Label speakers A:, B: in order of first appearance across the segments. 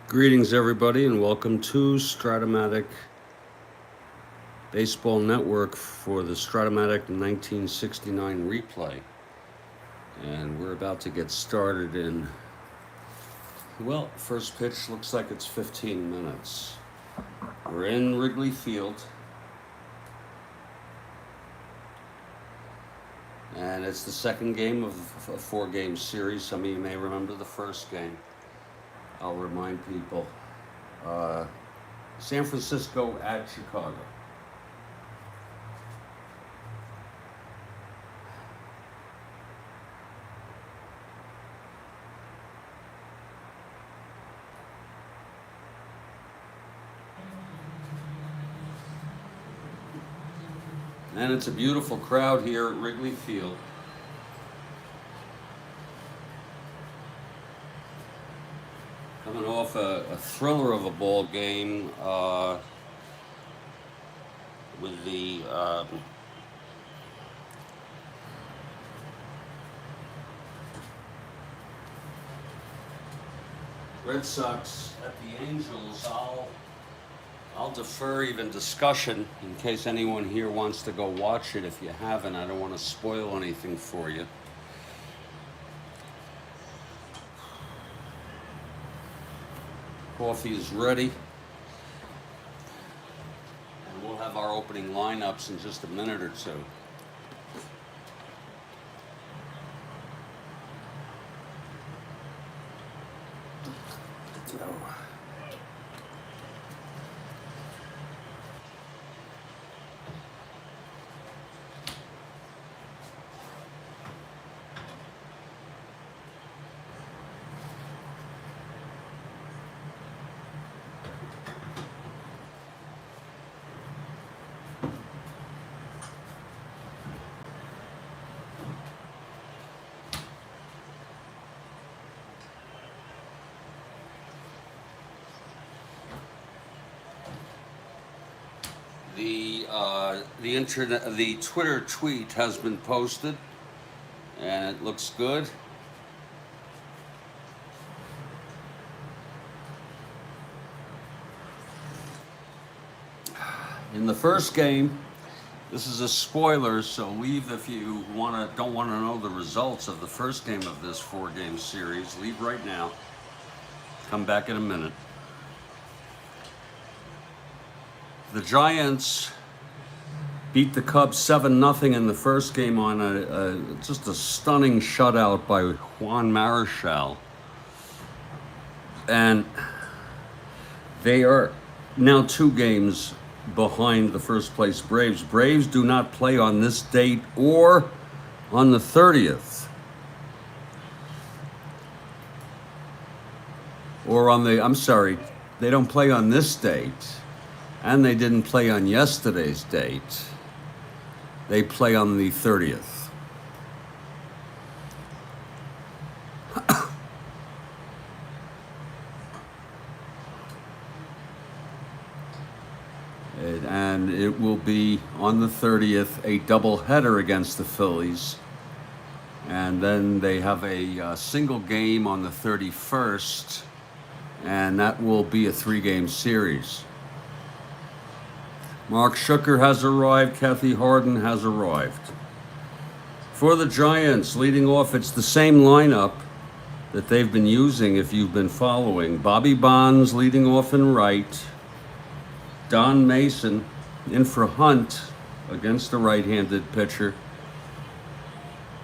A: Greetings, everybody, and welcome to Strat-O-Matic Baseball Network for the Strat-O-Matic 1969 replay. And we're about to get started in, well, first pitch looks like it's 15 minutes. We're in Wrigley Field. And it's the second game of a four-game series. Some of you may remember the first game. I'll remind people. San Francisco at Chicago. And it's a beautiful crowd here at Wrigley Field. Coming off a thriller of a ball game with the Red Sox at the Angels. I'll defer even discussion in case anyone here wants to go watch it. If you haven't, I don't want to spoil anything for you. Coffee is ready. And we'll have our opening lineups in just a minute or two. The Twitter tweet has been posted, and it looks good. In the first game, this is a spoiler, so leave if you don't want to know the results of the first game of this four-game series. Leave right now. Come back in a minute. The Giants beat the Cubs 7-0 in the first game on just a stunning shutout by Juan Marichal. And they are now 2 games behind the first place Braves. Braves do not play on this date or on the 30th. They don't play on this date. And they didn't play on yesterday's date. They play on the 30th. And it will be on the 30th a doubleheader against the Phillies. And then they have a single game on the 31st. And that will be a 3-game series. Mark Schucker has arrived. Kathy Harden has arrived. For the Giants, leading off, it's the same lineup that they've been using if you've been following. Bobby Bonds leading off in right. Don Mason in for Hunt against the right-handed pitcher.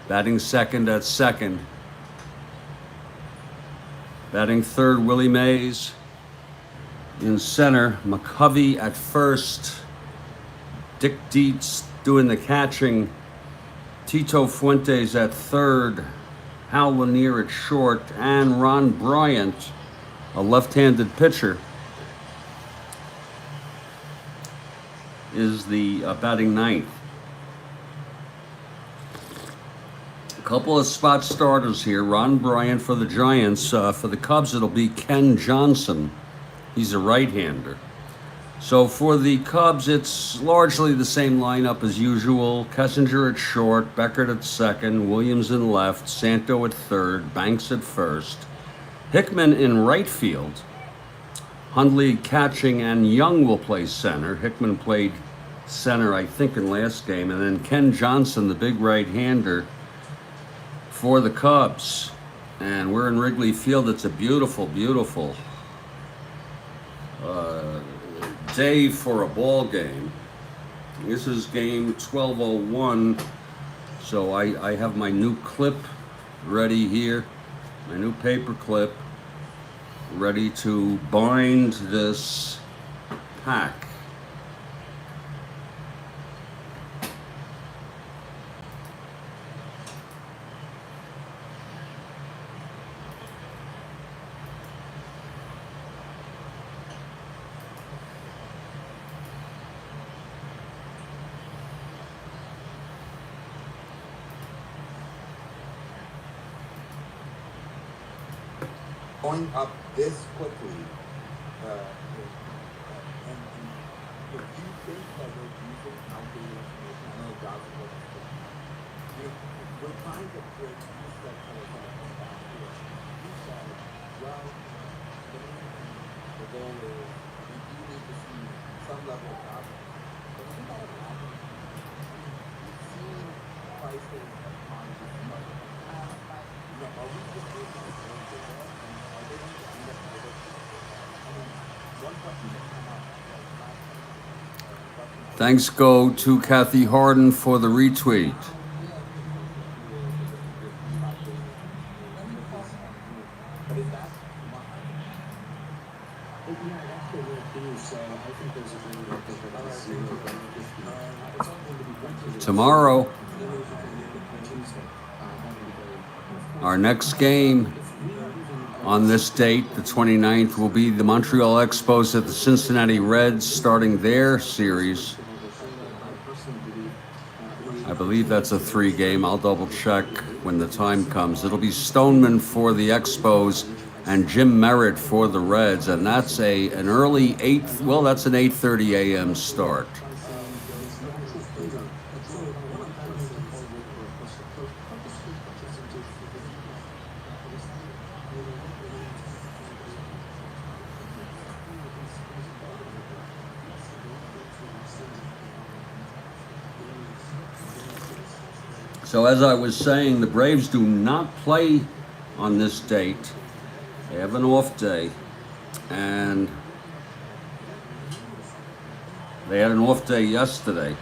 A: Batting second at second. Batting third, Willie Mays. In center, McCovey at first. Dick Dietz doing the catching. Tito Fuentes at third. Hal Lanier at short. And Ron Bryant, a left-handed pitcher, is the batting ninth. A couple of spot starters here. Ron Bryant for the Giants. For the Cubs, it'll be Ken Johnson. He's a right-hander. So for the Cubs, it's largely the same lineup as usual. Kessinger at short, Beckert at second, Williams in left, Santo at third, Banks at first, Hickman in right field, Hundley catching, and Young will play center. Hickman played center, I think, in last game. And then Ken Johnson, the big right-hander, for the Cubs. And we're in Wrigley Field. It's a beautiful, beautiful day for a ball game. This is game 1201. So I have my new clip ready here, my new paper clip, ready to bind this pack.
B: Going up this quickly, and if you think that we're using outdated information, I know Josh was we're trying to break you said kind of back here. You said, well, the goal is we do need to see some level of progress. But isn't that happening? We've seen prices of commodities much are we just doing this?
A: Thanks go to Kathy Harden for the retweet. Tomorrow, our next game on this date, the 29th, will be the Montreal Expos at the Cincinnati Reds, starting their series. I believe that's a 3-game. I'll double check when the time comes. It'll be Stoneman for the Expos and Jim Merritt for the Reds, and that's an early 8:30 a.m. start. So as I was saying, the Braves do not play on this date. They have an off day, and they had an off day yesterday.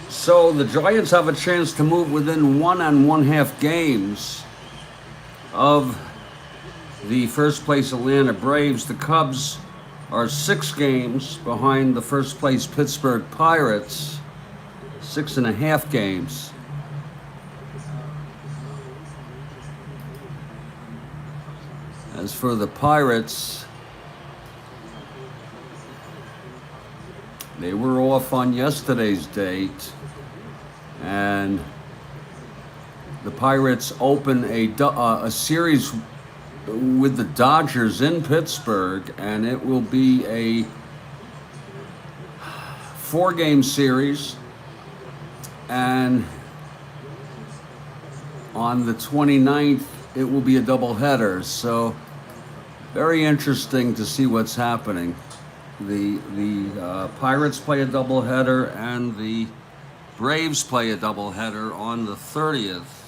A: So the Giants have a chance to move within 1 1/2 games of the first place Atlanta Braves. The Cubs are 6 games behind the first place Pittsburgh Pirates. 6.5 games. As for the Pirates, they were off on yesterday's date, and the Pirates open a series with the Dodgers in Pittsburgh, and it will be a 4-game series. And on the 29th, it will be a doubleheader. So very interesting to see what's happening. The Pirates play a doubleheader, and the Braves play a doubleheader on the 30th.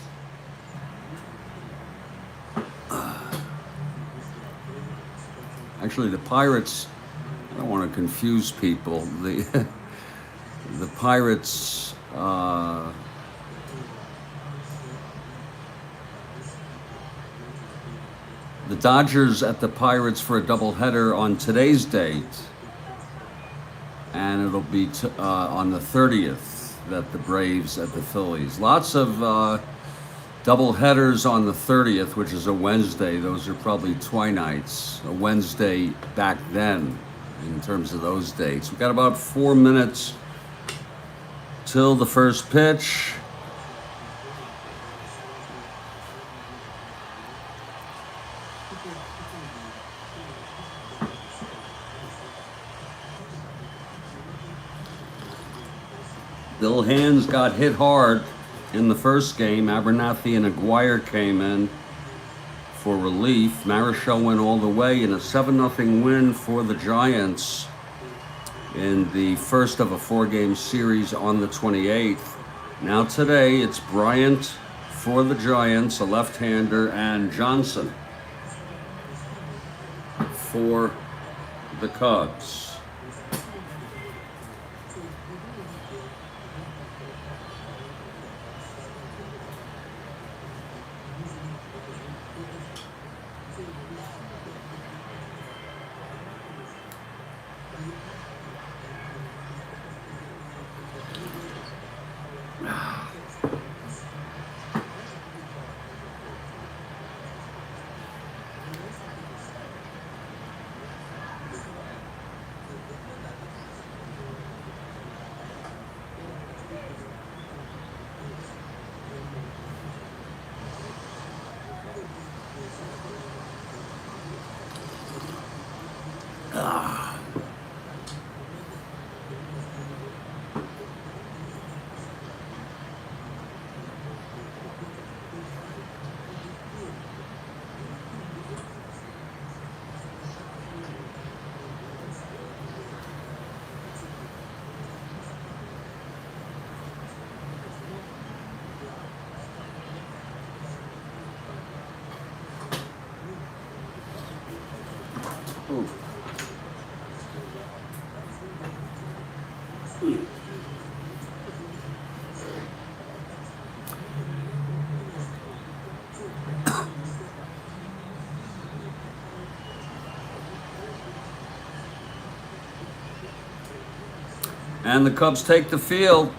A: Actually, the Pirates, I don't want to confuse people. The Pirates, the Dodgers at the Pirates for a doubleheader on today's date, and it'll be on the 30th that the Braves at the Phillies. Lots of doubleheaders on the 30th, which is a Wednesday. Those are probably twinights, a Wednesday back then in terms of those dates. We've got about 4 minutes till the first pitch. Bill Hands got hit hard in the first game. Abernathy and Aguirre came in for relief. Marichal went all the way in a 7-0 win for the Giants in the first of a 4-game series on the 28th. Now today it's Bryant for the Giants, a left-hander, and Johnson for the Cubs. Ooh. And the Cubs take the field.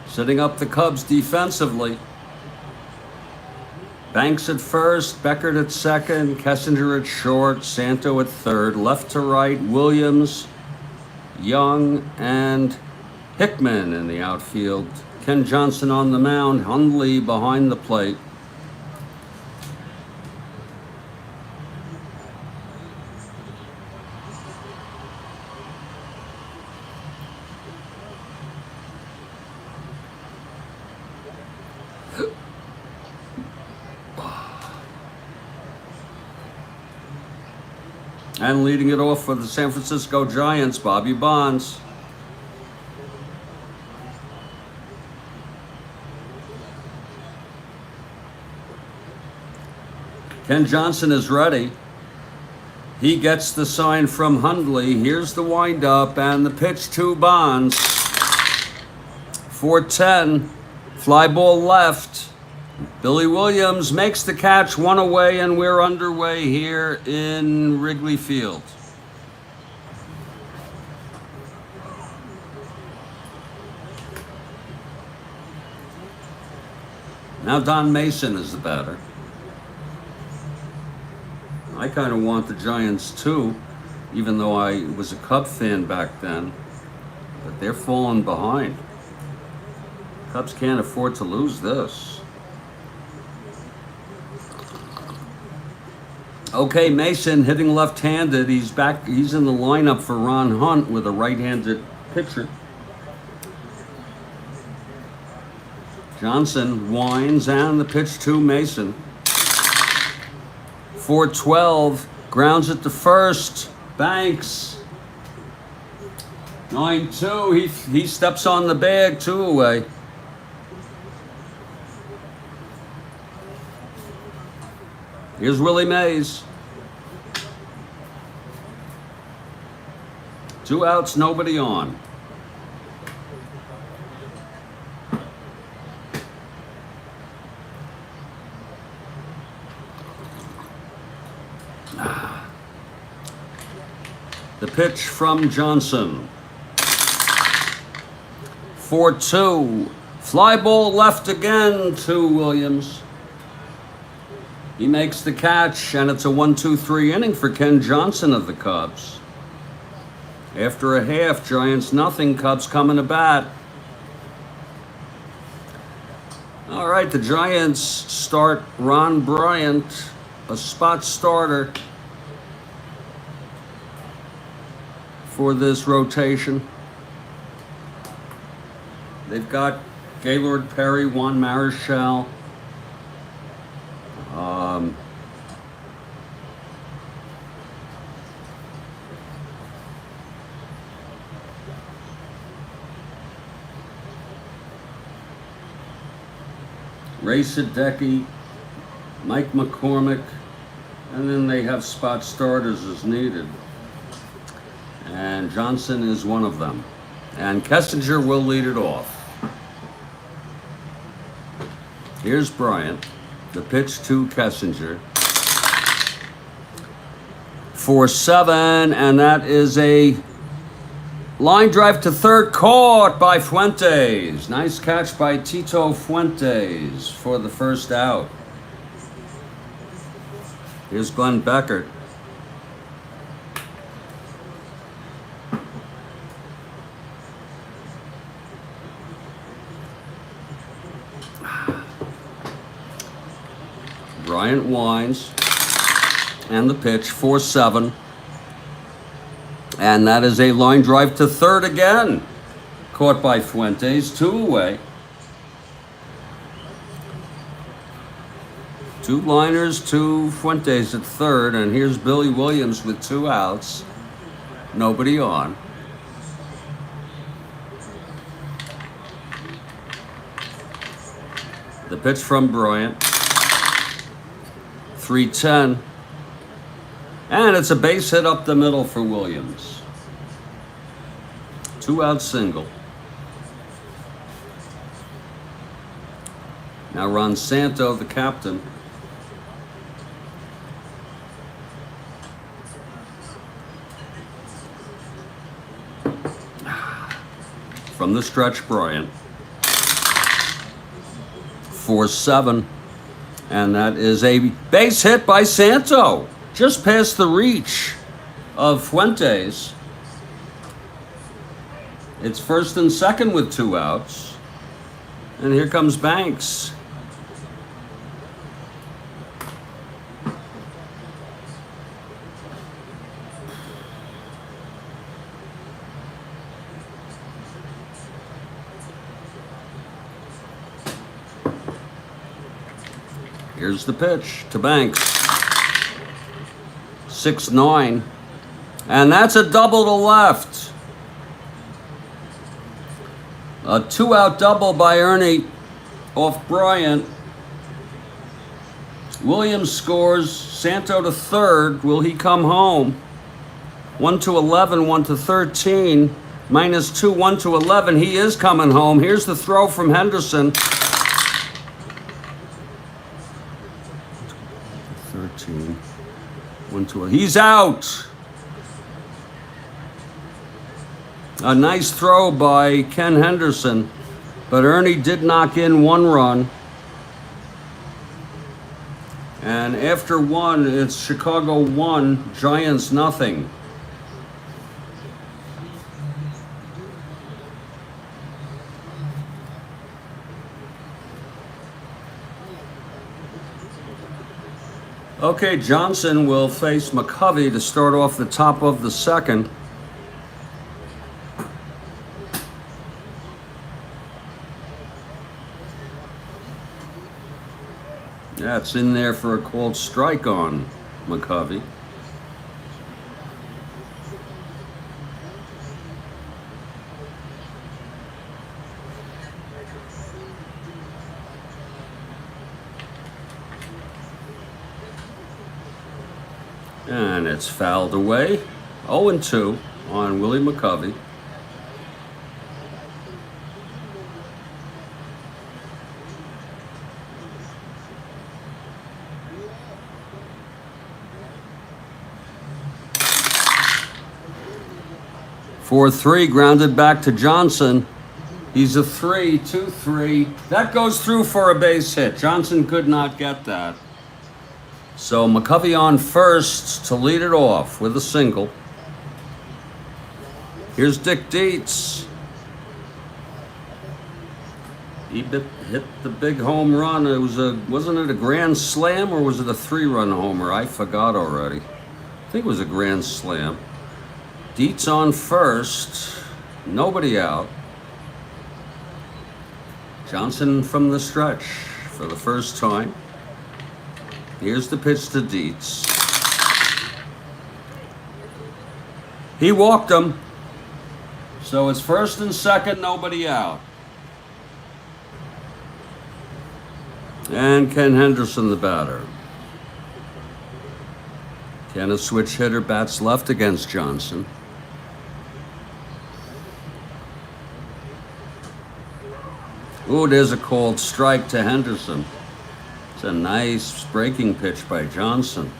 A: Setting up the Cubs defensively. Banks at first, Beckert at second, Kessinger at short, Santo at third, left to right, Williams, Young, and Hickman in the outfield. Ken Johnson on the mound, Hundley behind the plate. And leading it off for the San Francisco Giants, Bobby Bonds. Ken Johnson is ready. He gets the sign from Hundley. Here's the windup and the pitch to Bonds. 4-10, fly ball left. Billy Williams makes the catch, one away, and we're underway here in Wrigley Field. Now Don Mason is the batter. I kind of want the Giants too, even though I was a Cub fan back then, but they're falling behind. Cubs can't afford to lose this. Okay, Mason hitting left-handed. He's back. He's in the lineup for Ron Hunt with a right-handed pitcher. Johnson winds and the pitch to Mason. 4-12, grounds it to first. Banks. 9-2. He steps on the bag, 2 away. Here's Willie Mays. 2 outs, nobody on. The pitch from Johnson. 4-2. Fly ball left again to Williams. He makes the catch, and it's a 1-2-3 inning for Ken Johnson of the Cubs. After a half, Giants nothing, Cubs coming to bat. All right, the Giants start Ron Bryant, a spot starter. for this rotation. They've got Gaylord Perry, Juan Marichal, Ray Sadecki, Mike McCormick, and then they have spot starters as needed. And Johnson is one of them. And Kessinger will lead it off. Here's Bryant. The pitch to Kessinger. For 7, and that is a line drive to third, caught by Fuentes. Nice catch by Tito Fuentes for the first out. Here's Glenn Beckert. Bryant winds, and the pitch for 7. And that is a line drive to third again. Caught by Fuentes, 2 away. 2 liners to Fuentes at third, and here's Billy Williams with 2 outs. Nobody on. The pitch from Bryant. 3-10. And it's a base hit up the middle for Williams. 2-out single. Now Ron Santo, the captain. From the stretch, Bryant. For 7. And that is a base hit by Santo. Just past the reach of Fuentes. It's first and second with 2 outs. And here comes Banks. Here's the pitch to Banks. 6-9. And that's a double to left. A 2-out double by Ernie off Bryant. Williams scores. Santo to third. Will he come home? 1-11, 1-13. -2, 1-11. He is coming home. Here's the throw from Henderson. 13. 1-2. He's out. A nice throw by Ken Henderson, but Ernie did knock in 1 run. And after 1, it's Chicago 1, Giants nothing. Okay, Johnson will face McCovey to start off the top of the second. Yeah, it's in there for a called strike on McCovey. And it's fouled away. 0-2 on Willie McCovey. For 3, grounded back to Johnson. He's a 3, 2-3. That goes through for a base hit. Johnson could not get that. So McCovey on first to lead it off with a single. Here's Dick Dietz. He hit the big home run. It was wasn't it a grand slam or was it a 3-run homer? I forgot already. I think it was a grand slam. Dietz on first. Nobody out. Johnson from the stretch for the first time. Here's the pitch to Dietz. He walked him. So it's first and second, nobody out. And Ken Henderson, the batter. Ken, a switch hitter, bats left against Johnson. Ooh, there's a called strike to Henderson. It's a nice breaking pitch by Johnson.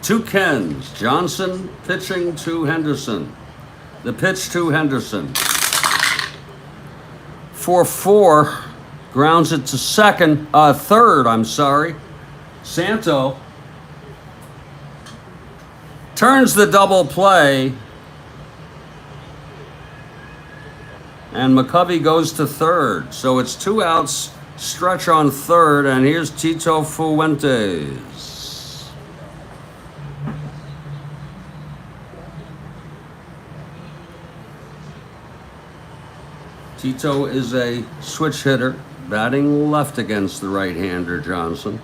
A: Two Kens. Johnson pitching to Henderson. The pitch to Henderson. 4-4. Grounds it to third, I'm sorry. Santo turns the double play. And McCovey goes to third. So it's 2 outs, stretch on third, and here's Tito Fuentes. Tito is a switch hitter, batting left against the right-hander Johnson.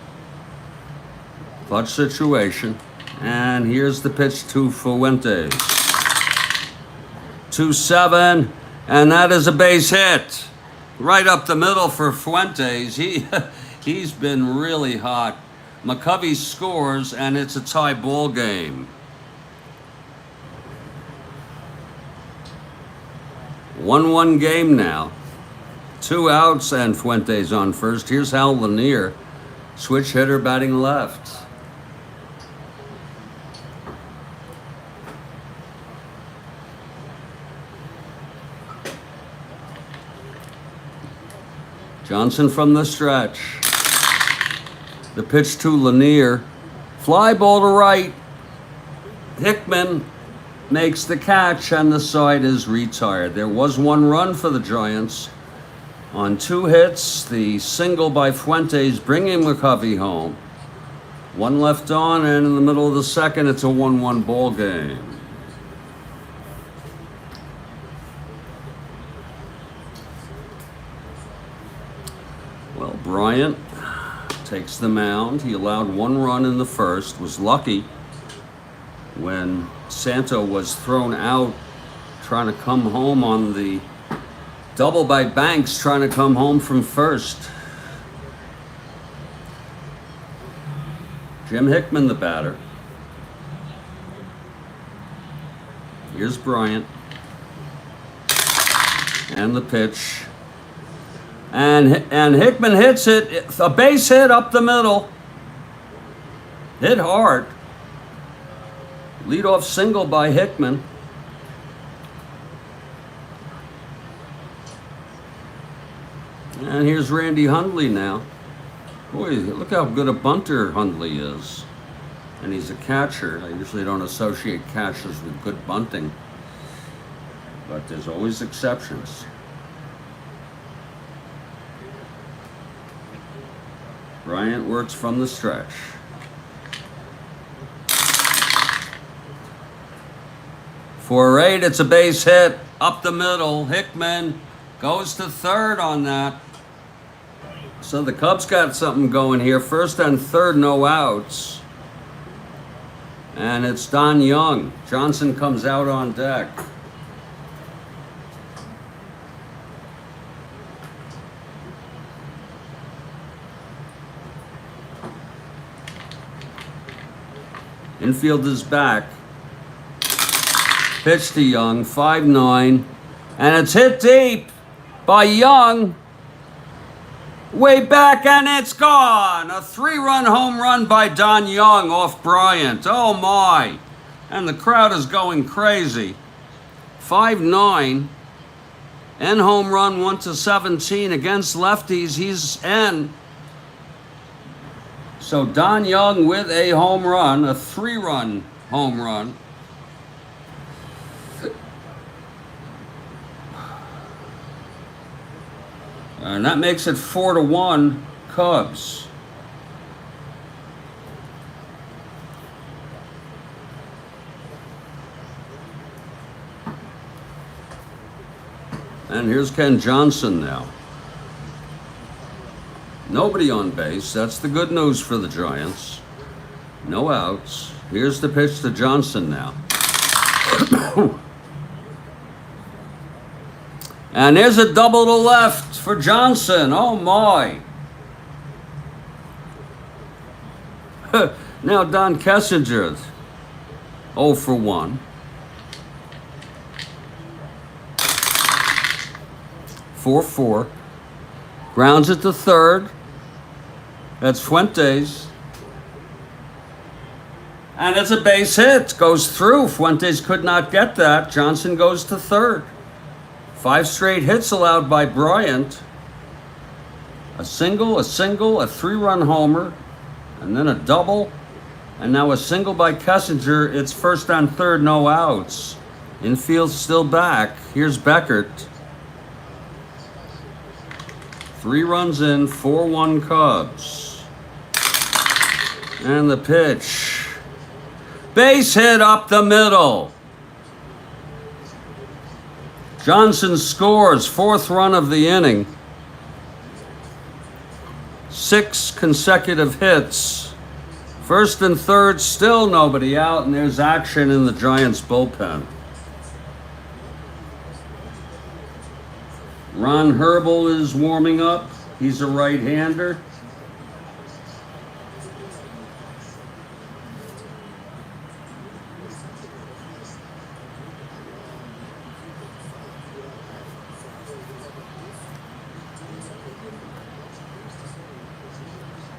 A: Clutch situation. And here's the pitch to Fuentes. 2-7, and that is a base hit. Right up the middle for Fuentes. He's been really hot. McCovey scores, and it's a tie ball game. 1-1 game now. 2 outs and Fuentes on first. Here's Hal Lanier, switch hitter batting left. Johnson from the stretch. The pitch to Lanier. Fly ball to right. Hickman makes the catch, and the side is retired. There was 1 run for the Giants on 2 hits. The single by Fuentes bringing McCovey home. 1 left on, and in the middle of the second, it's a 1-1 ball game. Well, Bryant takes the mound. He allowed 1 run in the first, was lucky when Santo was thrown out trying to come home on the double by Banks, trying to come home from first. Jim Hickman, the batter. Here's Bryant. And the pitch. And Hickman hits it. A base hit up the middle. Hit hard. Leadoff single by Hickman. And here's Randy Hundley now. Boy, look how good a bunter Hundley is. And he's a catcher. I usually don't associate catchers with good bunting, but there's always exceptions. Bryant works from the stretch. For 8, it's a base hit up the middle. Hickman goes to third on that. So the Cubs got something going here. First and third, no outs. And it's Don Young. Johnson comes out on deck. Infield is back. Pitch to Young, 5-9. And it's hit deep by Young. Way back, and it's gone. A 3-run home run by Don Young off Bryant. Oh my. And the crowd is going crazy. 5-9. And home run 1-17 against lefties. He's in. So Don Young with a home run, a 3-run home run. And that makes it 4-1 Cubs. And here's Ken Johnson now. Nobody on base. That's the good news for the Giants. No outs. Here's the pitch to Johnson now. And there's a double to left for Johnson. Oh my. Now Don Kessinger, 0 for 1. 4-4. Grounds it to third. That's Fuentes. And it's a base hit. Goes through. Fuentes could not get that. Johnson goes to third. 5 straight hits allowed by Bryant. A single, a 3-run homer, and then a double, and now a single by Kessinger. It's first on third, no outs. Infield still back. Here's Beckert. 3 runs in, 4-1 Cubs. And the pitch. Base hit up the middle. Johnson scores, 4th run of the inning. 6 consecutive hits. First and third, still nobody out, and there's action in the Giants bullpen. Ron Herbel is warming up. He's a right-hander.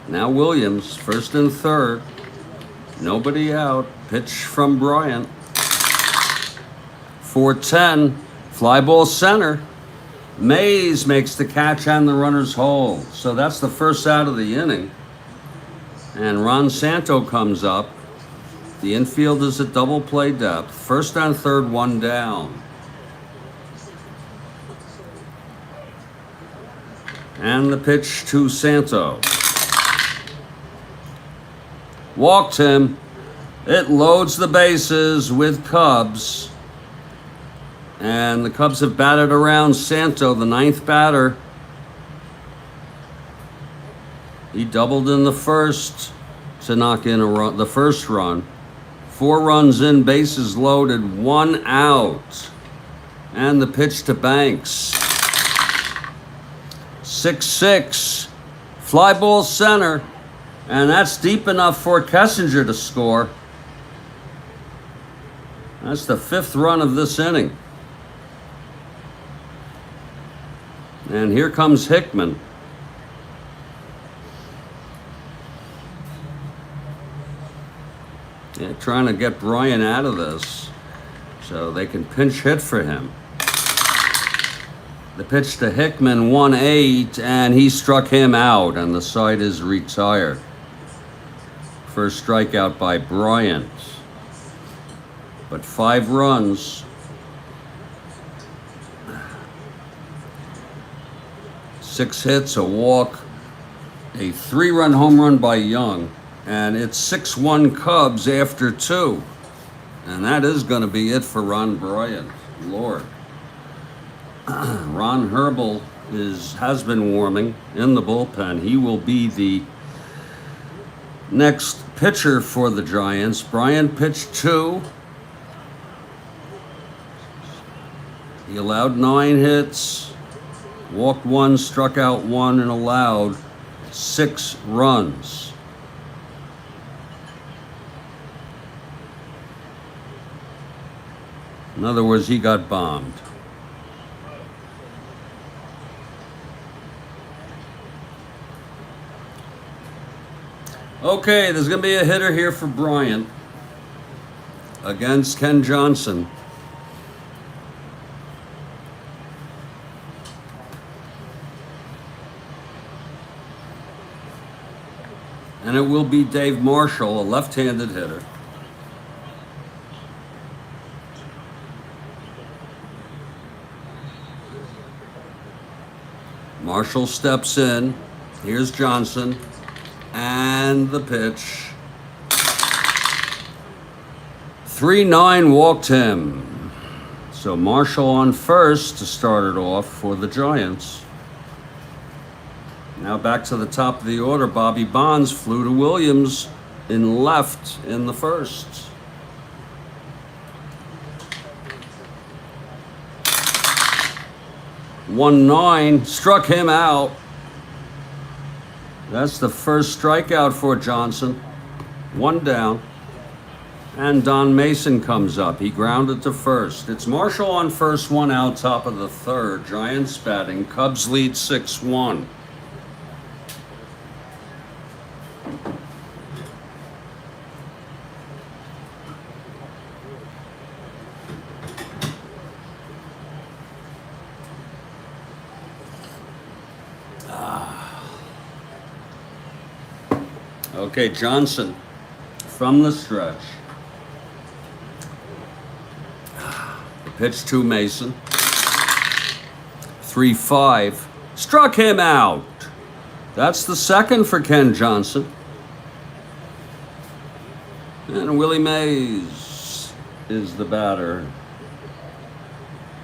A: Now Williams, first and third. Nobody out. Pitch from Bryant. 4-10. Fly ball center. Mays makes the catch on the runner's hole. So that's the first out of the inning. And Ron Santo comes up. The infield is at double play depth. First on third, 1 down. And the pitch to Santo. Walked him. It loads the bases with Cubs. And the Cubs have batted around Santo, the 9th batter. He doubled in the first to knock in the first run. 4 runs in, bases loaded, 1 out. And the pitch to Banks. 6-6. Fly ball center. And that's deep enough for Kessinger to score. That's the 5th run of this inning. And here comes Hickman. Yeah, trying to get Bryant out of this so they can pinch hit for him. The pitch to Hickman, 1-8, and he struck him out, and the side is retired. First strikeout by Bryant. But 5 runs. 6 hits, a walk, a 3-run home run by Young, and it's 6-1 Cubs after 2. And that is going to be it for Ron Bryant. Lord. Ron Herbel has been warming in the bullpen. He will be the next pitcher for the Giants. Bryant pitched 2. He allowed 9 hits, walked 1, struck out 1, and allowed 6 runs. In other words, he got bombed. Okay, there's going to be a hitter here for Bryant against Ken Johnson. And it will be Dave Marshall, a left-handed hitter. Marshall steps in. Here's Johnson. And the pitch. 3-9 walked him. So Marshall on first to start it off for the Giants. Now back to the top of the order. Bobby Bonds flew to Williams in left in the first. 1-9 struck him out. That's the first strikeout for Johnson. 1 down. And Don Mason comes up. He grounded to first. It's Marshall on first, 1 out, top of the third. Giants batting. Cubs lead 6-1. Okay, Johnson from the stretch. The pitch to Mason. 3-5. Struck him out. That's the second for Ken Johnson. And Willie Mays is the batter.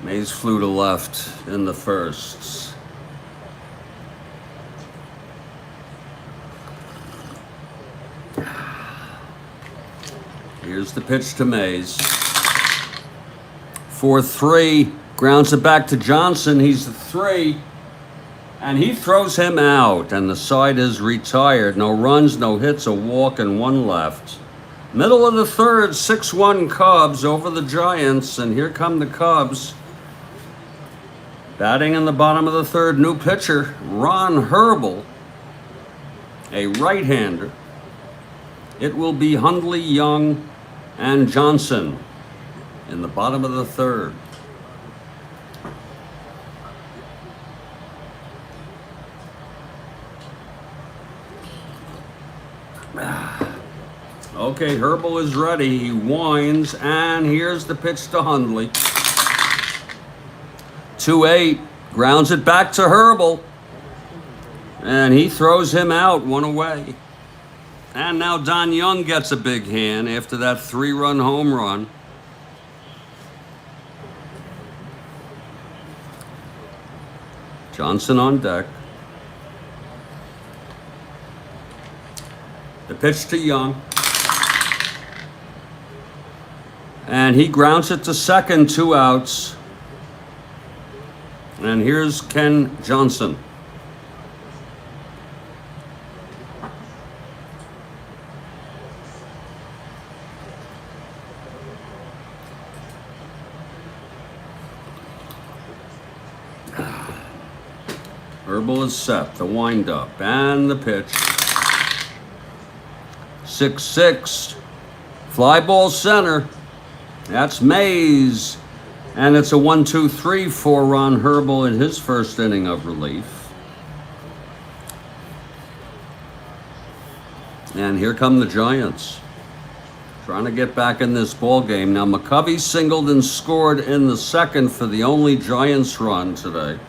A: Mays flew to left in the first. Here's the pitch to Mays. 4-3. Grounds it back to Johnson. He's the 3. And he throws him out. And the side is retired. No runs, no hits, a walk, and 1 left. Middle of the third, 6-1 Cubs over the Giants. And here come the Cubs. Batting in the bottom of the third, new pitcher, Ron Herbel, a right-hander. It will be Hundley, Young, and Johnson in the bottom of the third. Okay, Herbel is ready. He winds, and here's the pitch to Hundley. 2-8, grounds it back to Herbel, and he throws him out, 1 away. And now Don Young gets a big hand after that 3-run home run. Johnson on deck. The pitch to Young. And he grounds it to second, 2 outs. And here's Ken Johnson. Herbel is set, the windup, and the pitch. 6-6, fly ball center. That's Mays. And it's a 1-2-3 for Ron Herbel in his first inning of relief. And here come the Giants, trying to get back in this ball game. Now McCovey singled and scored in the second for the only Giants run today.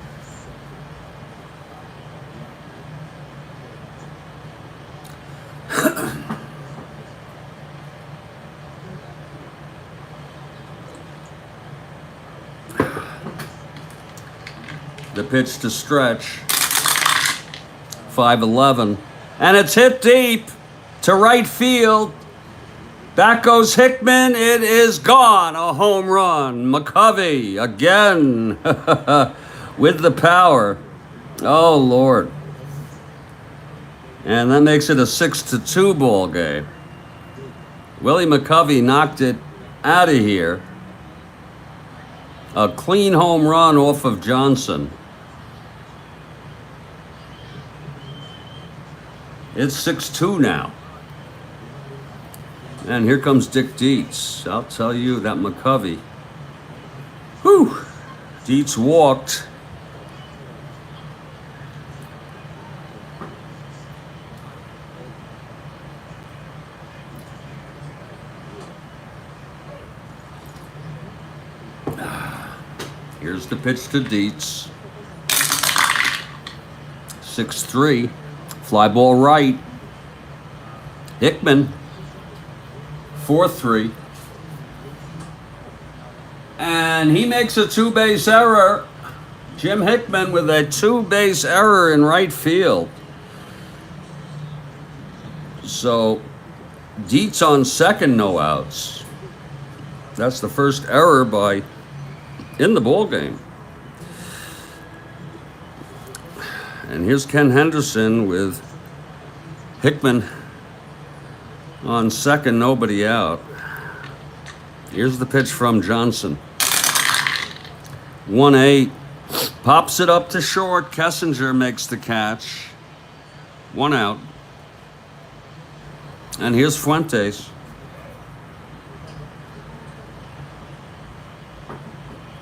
A: The pitch to Stretch, 5-11, and it's hit deep to right field. Back goes Hickman. It is gone. A home run. McCovey again with the power. Oh, Lord. And that makes it a 6-2 ball game. Willie McCovey knocked it out of here. A clean home run off of Johnson. It's 6-2 now. And here comes Dick Dietz. I'll tell you that McCovey. Whew. Dietz walked. Here's the pitch to Dietz. 6-3. Fly ball right. Hickman, 4-3. And he makes a two-base error. Jim Hickman with a two-base error in right field. So Dietz on second, no outs. That's the first error in the ball game. And here's Ken Henderson with Hickman on second, nobody out. Here's the pitch from Johnson. 1-8. Pops it up to short. Kessinger makes the catch. 1 out. And here's Fuentes.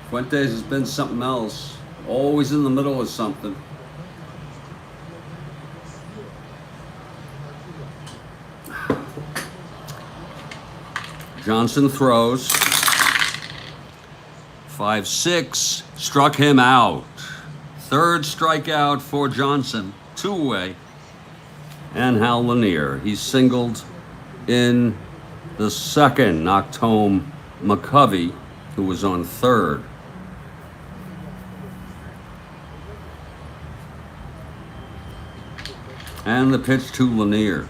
A: Fuentes has been something else. Always in the middle of something. Johnson throws. 5-6. Struck him out. Third strikeout for Johnson. 2-away. And Hal Lanier. He singled in the second. Knocked home McCovey, who was on third. And the pitch to Lanier.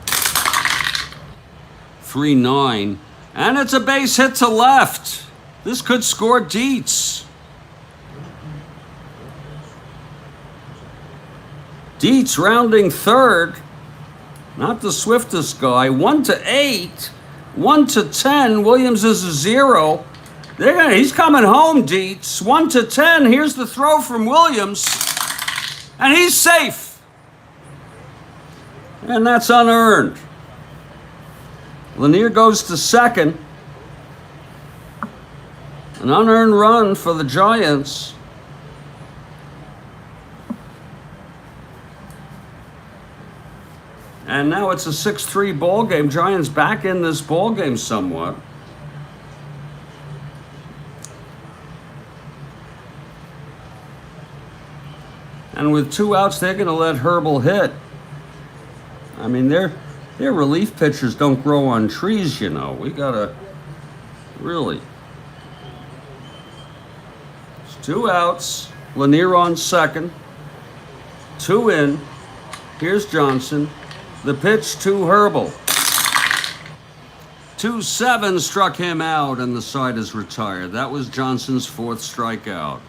A: 3-9. And it's a base hit to left. This could score Dietz. Dietz rounding third. Not the swiftest guy. 1-8. 1-10. Williams is a 0. He's coming home, Dietz. 1-10. Here's the throw from Williams. And he's safe. And that's unearned. Lanier goes to second. An unearned run for the Giants. And now it's a 6-3 ball game. Giants back in this ball game somewhat. And with 2 outs, they're going to let Herbal hit. I mean, their relief pitchers don't grow on trees, you know. We got to really. It's 2 outs. Lanier on second. 2 in. Here's Johnson. The pitch to Herbal. 2-7 struck him out, and the side is retired. That was Johnson's 4th strikeout.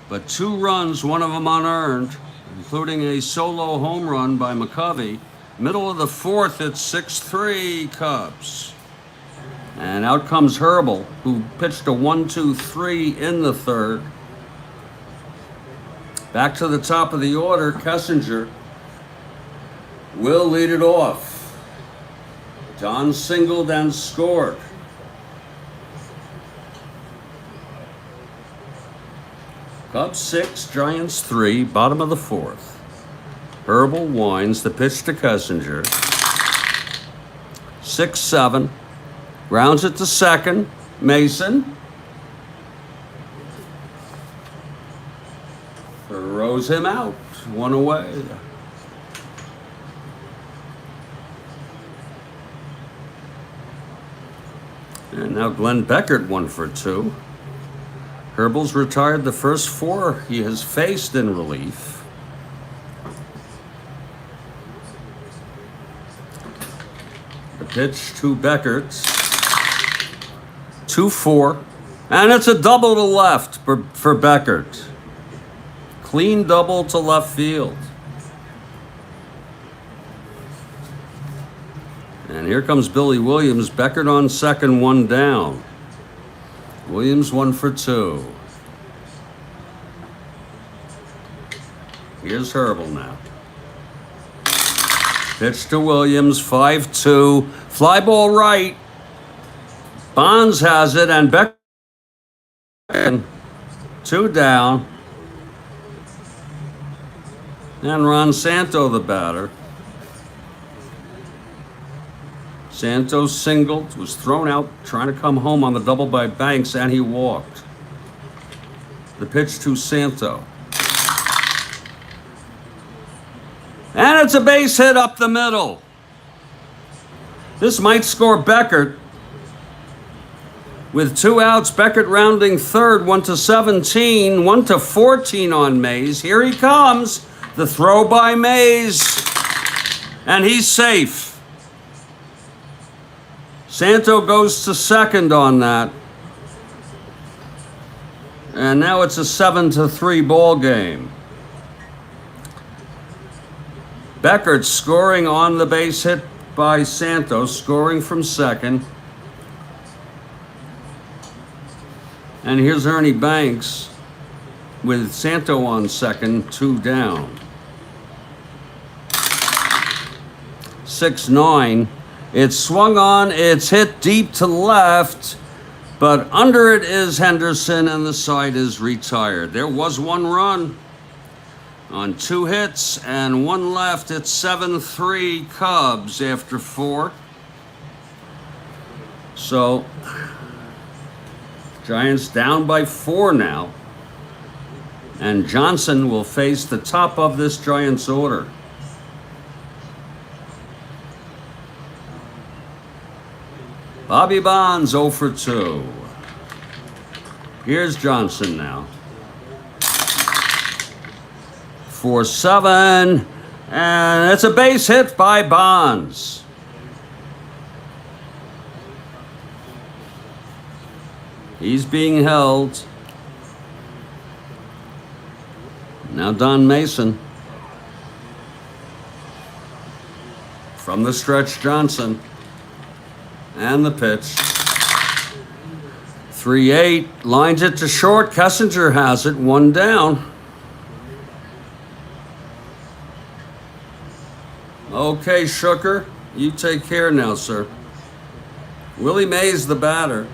A: But 2 runs, one of them unearned, including a solo home run by McCovey. Middle of the 4th, it's 6-3 Cubs. And out comes Herbal, who pitched a 1-2-3 in the 3rd. Back to the top of the order, Kessinger will lead it off. Don singled and scored. Cubs 6, Giants 3, bottom of the 4th. Herbal winds the pitch to Kessinger. 6-7. Grounds it to second. Mason. Throws him out. 1 away. And now Glenn Beckert 1 for 2. Herbal's retired the first 4 he has faced in relief. The pitch to Beckert. 2-4. And it's a double to left for Beckert. Clean double to left field. And here comes Billy Williams. Beckert on second, 1 down. Williams 1 for 2. Here's Herbal now. Pitch to Williams, 5-2. Fly ball right. Bonds has it, and Beckert 2 down. And Ron Santo, the batter. Santos singled, was thrown out trying to come home on the double by Banks, and he walked. The pitch to Santo. And it's a base hit up the middle. This might score Beckert. With 2 outs, Beckert rounding third, 1-17, 1-14 on Mays. Here he comes. The throw by Mays. And he's safe. Santo goes to second on that. And now it's a 7-3 ball game. Beckert scoring on the base hit by Santos, scoring from second. And here's Ernie Banks with Santo on second, 2 down. 6-9. It's swung on, it's hit deep to left, but under it is Henderson and the side is retired. There was 1 run on 2 hits and 1 left. It's 7-3 Cubs after 4. So Giants down by 4 now. And Johnson will face the top of this Giants order. Bobby Bonds 0 for 2. Here's Johnson now. 4-7, and it's a base hit by Bonds. He's being held. Now Don Mason. From the stretch, Johnson. And the pitch. 3-8, lines it to short. Kessinger has it, 1 down. Okay, Shooker, you take care now, sir. Willie Mays, the batter.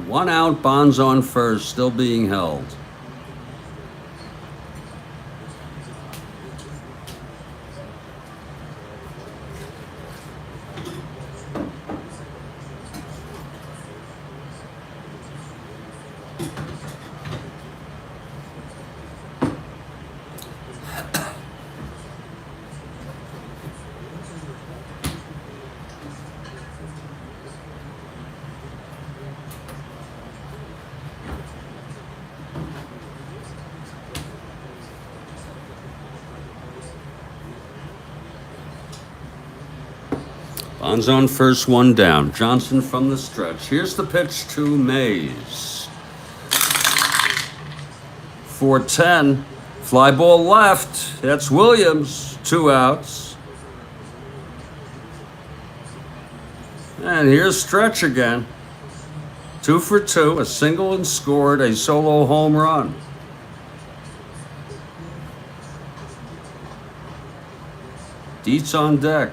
A: 1 out, Bonds on first, still being held. Bonds on first, 1 down. Johnson from the stretch. Here's the pitch to Mays. 4-10. Fly ball left. That's Williams. 2 outs. And here's Stretch again. 2 for 2. A single and scored a solo home run. Dietz on deck.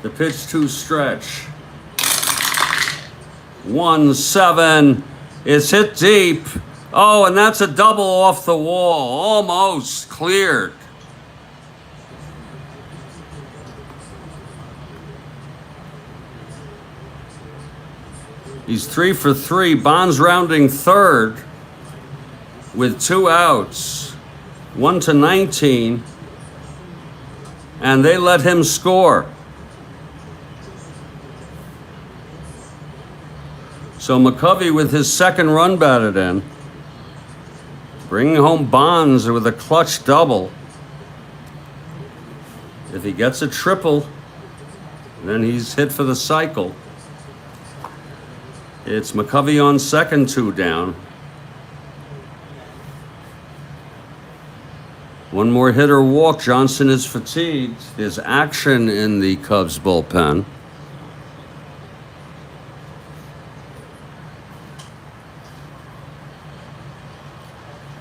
A: The pitch to Stretch. 1-7. It's hit deep. Oh, and that's a double off the wall. Almost cleared. He's 3 for 3. Bonds rounding third with 2 outs. 1-19. And they let him score. So McCovey with his second run batted in, bringing home Bonds with a clutch double. If he gets a triple, then he's hit for the cycle. It's McCovey on second, 2 down. 1 more hit or walk. Johnson is fatigued. There's action in the Cubs bullpen.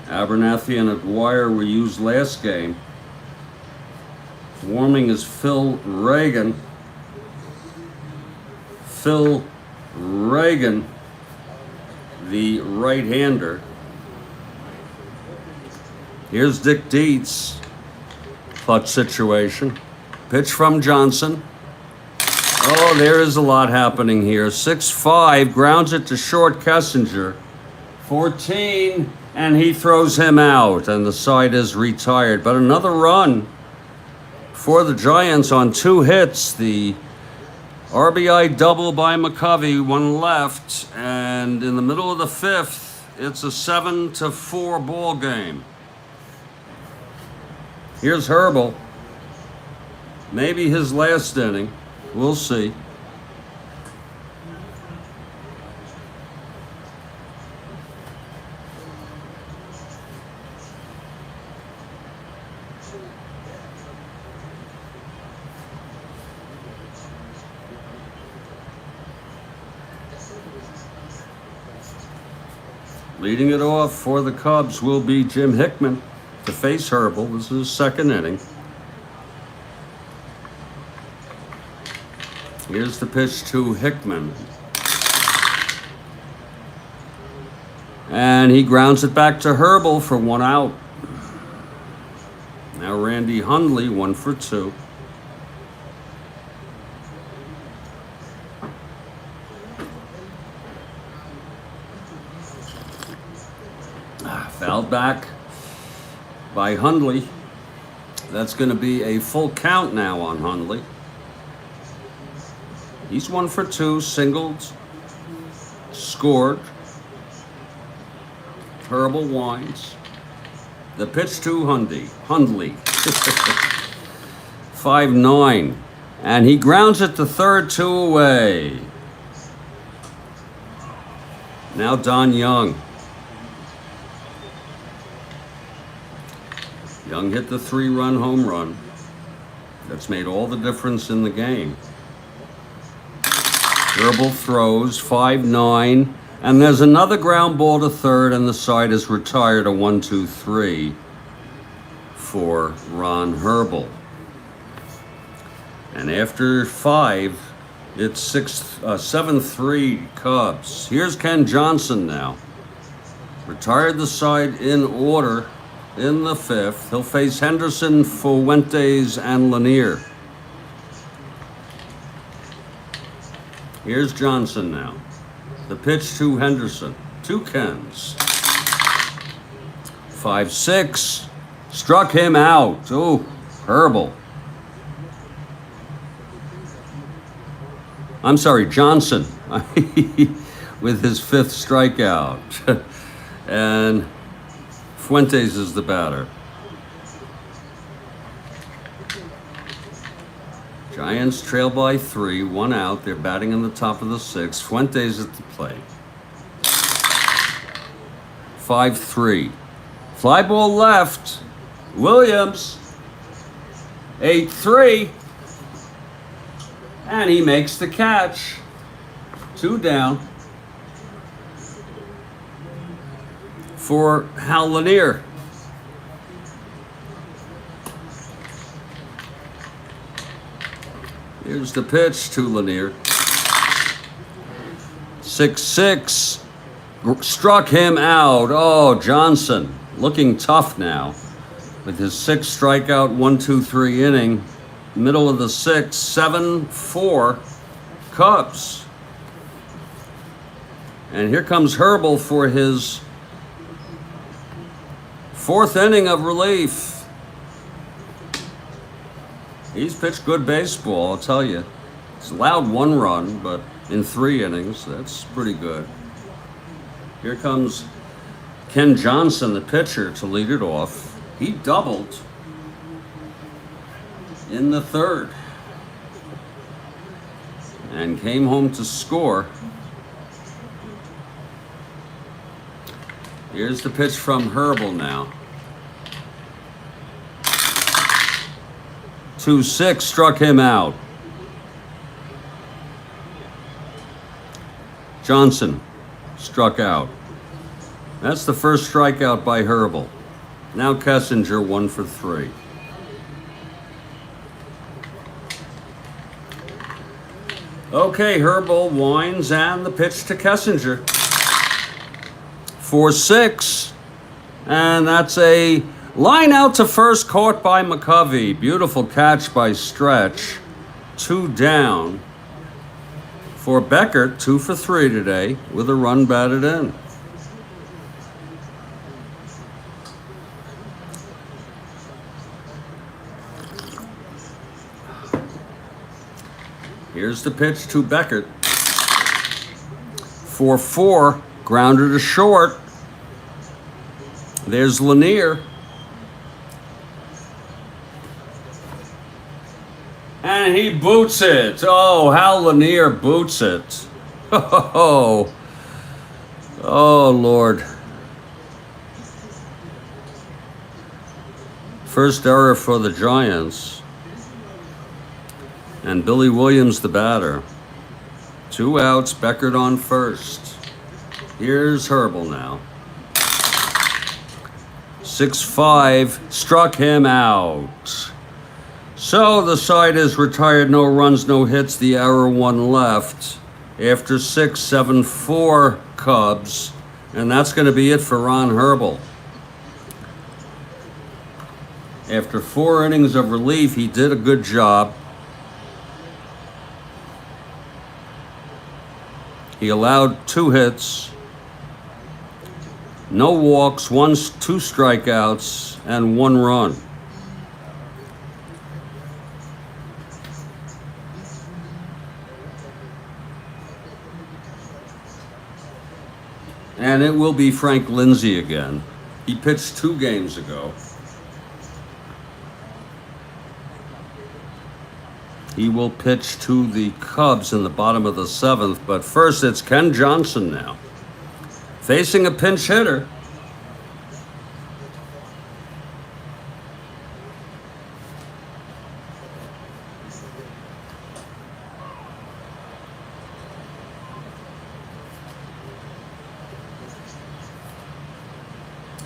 A: Abernathy and Aguirre were used last game. Warming is Phil Reagan. Phil Reagan, the right-hander. Here's Dick Dietz. Clutch situation. Pitch from Johnson. Oh, there is a lot happening here. 6-5, grounds it to short Kessinger. 14. And he throws him out, and the side is retired. But another run for the Giants on 2 hits. The RBI double by McCovey, 1 left, and in the middle of the 5th, it's a 7-4 ball game. Here's Herbal. Maybe his last inning. We'll see. Leading it off for the Cubs will be Jim Hickman to face Herbal. This is his 2nd inning. Here's the pitch to Hickman. And he grounds it back to Herbal for 1 out. Now Randy Hundley, 1 for 2. Fouled back by Hundley. That's going to be a full count now on Hundley. He's 1 for 2, singled, scored. Herbal winds. The pitch to Hundley. 5-9. And he grounds it to third, 2 away. Now Don Young. Young hit the 3-run home run. That's made all the difference in the game. Herbal throws, 5-9. And there's another ground ball to third, and the side is retired, a 1-2-3 for Ron Herbal. And after 5, it's 7-3 Cubs. Here's Ken Johnson now. Retired the side in order in the 5th. He'll face Henderson, Fuentes, and Lanier. Here's Johnson now. The pitch to Henderson. 2 Kens. 5-6. Struck him out. Oh, Herbal. I'm sorry, Johnson. With his 5th strikeout. And Fuentes is the batter. Giants trail by 3, 1 out. They're batting in the top of the 6th. Fuentes at the plate. 5-3. Fly ball left. Williams. 8-3. And he makes the catch. 2 down for Hal Lanier. Here's the pitch to Lanier. 6-6. Struck him out. Oh, Johnson looking tough now with his 6th strikeout, 1-2-3 inning. Middle of the 6th, 7-4 Cubs. And here comes Herbal for his 4th inning of relief. He's pitched good baseball, I'll tell you. He's allowed 1 run, but in 3 innings, that's pretty good. Here comes Ken Johnson, the pitcher, to lead it off. He doubled in the 3rd and came home to score. Here's the pitch from Herbal now. 2-6, struck him out. Johnson struck out. That's the first strikeout by Herbal. Now Kessinger, 1 for 3. Okay, Herbal winds, and the pitch to Kessinger. 4-6, and that's a line out to first, caught by McCovey. Beautiful catch by Stretch. 2 down for Beckert, 2 for 3 today with a run batted in. Here's the pitch to Beckett. 4-4, grounder to short. There's Lanier. And he boots it. Oh, how Lanier boots it. Oh, oh Lord. First error for the Giants. And Billy Williams the batter. 2 outs, Beckert on first. Here's Herbal now. 6-5, struck him out. So the side is retired, no runs, no hits, the error, 1 left. After 6, 7-4 Cubs. And that's going to be it for Ron Herbal. After 4 innings of relief, he did a good job. He allowed 2 hits, no walks, 2 strikeouts, and 1 run. And it will be Frank Lindsay again. He pitched 2 games ago. He will pitch to the Cubs in the bottom of the 7th, but first it's Ken Johnson now, facing a pinch hitter.